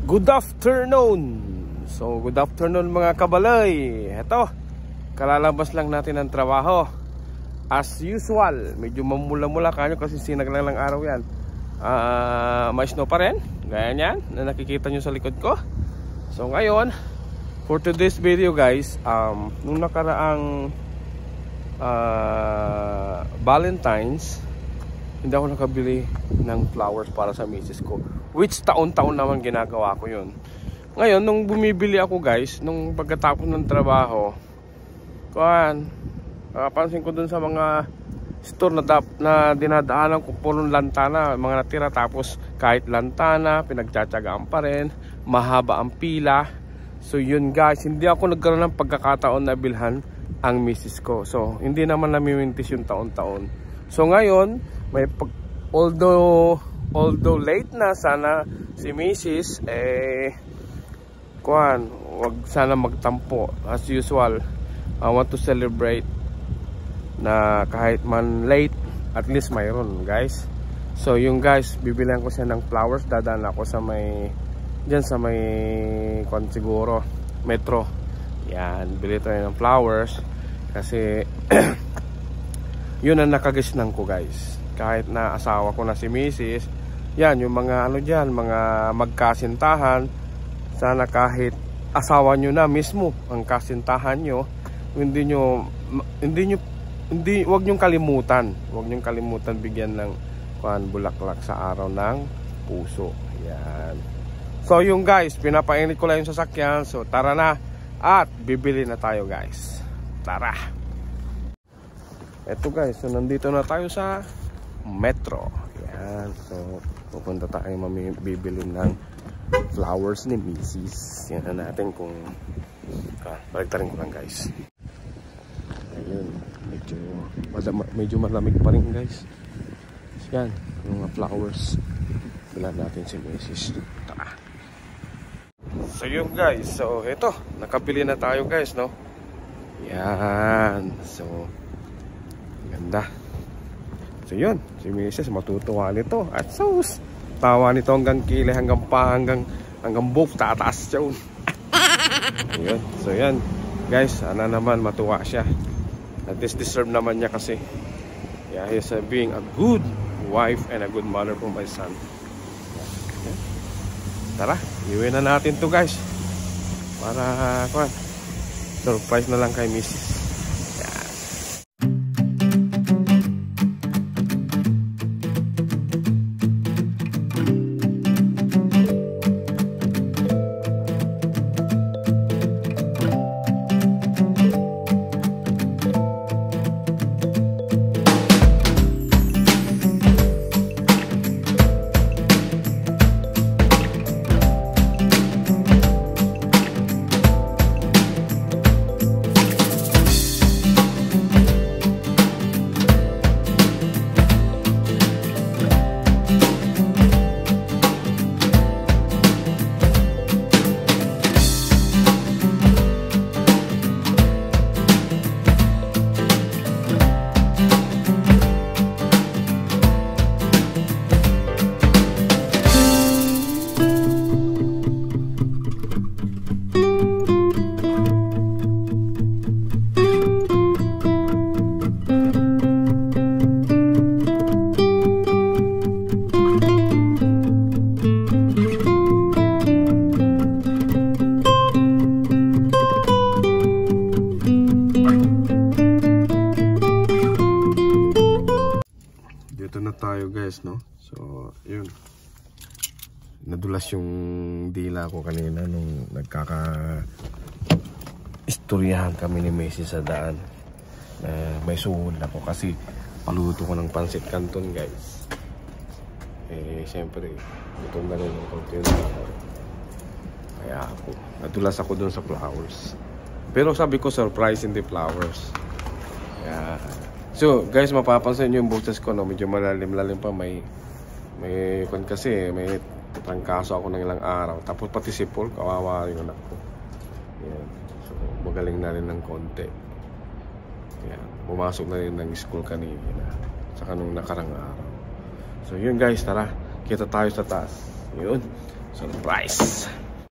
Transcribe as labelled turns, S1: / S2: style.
S1: Good afternoon. So, good afternoon mga kabalay. Eto, kalalabas lang natin ng trabaho. As usual, medyo mamula-mula kanyo kasi sinaglang ng araw yan. May snow pa rin, gaya yan na nakikita nyo sa likod ko. So ngayon, for today's video guys, nung nakaraang Valentine's, hindi ako nakabili ng flowers para sa misis ko, which taon-taon naman ginagawa ko yun. Ngayon, nung bumibili ako guys, nung pagkatapos ng trabaho, pansin ko dun sa mga store na dinadaanan ko, purong lantana, mga natira. Tapos kahit lantana, pinagtsatsagaan pa rin, mahaba ang pila. So yun guys, hindi ako nagkaroon ng pagkakataon na bilhan ang misis ko. So hindi naman namimintis yung taon-taon. So ngayon, although late na, sana si misis wag sana magtampo. As usual, I want to celebrate na kahit man late, at least mayroon guys. So yung guys, bibilihan ko siya ng flowers. Dadaan ako sa may siguro metro. Yan, bili tayo ng flowers kasi yun ang nakagisnan ko guys. Kahit na asawa ko na si Mrs., yan yung mga mga magkasintahan, sana kahit asawa nyo na mismo ang kasintahan nyo, wag nyong kalimutan bigyan ng bulaklak sa araw ng puso. Yan. So yung guys, pinapainit ko lang yung sasakyan. So tara na at bibili na tayo guys. Tara. Eto guys, so nandito na tayo sa metro. Yan. So pupunta tayo bibili ng flowers ni Mrs. Yan na natin kung baliktarin ko lang guys. Ayun, medyo malamig pa rin guys. Yan, yung mga flowers. Bilan natin si Mrs. Tara. So yun guys, so eto, nakabili na tayo guys, no? Yan, so ganda. So yun, si Mrs. matutuwa nito. At sus, tawa nito hanggang kile, hanggang buhok, tataas siya. Ayun, so yan guys, sana naman matuwa siya. At this deserve naman niya kasi. Yeah, he's being a good wife and a good mother for my son. Yeah. Tara, iuwi na natin to guys. Para surprise na lang kay Mrs. Tayo guys, no? So yun, nadulas yung dila ko kanina nung istoryahan kami ni Messi sa daan. May suhol ako kasi paluto ko ng pansit canton guys. Siyempre gutom na rin yung konti na ako, kaya nadulas ako dun sa flowers. Pero sabi ko surprise, hindi flowers. Kaya so guys, mapapansin nyo yung boses ko, no? Medyo malalim-lalim pa. May kasi may trangkaso ako ng ilang araw. Tapos pati si Paul, kawawa yung anak ko. Yan. So magaling na rin ng konti. Yan. Pumasok na rin ng school kanina, saka nung nakarang araw. So yun guys, tara, kita tayo sa taas. Yun. Surprise.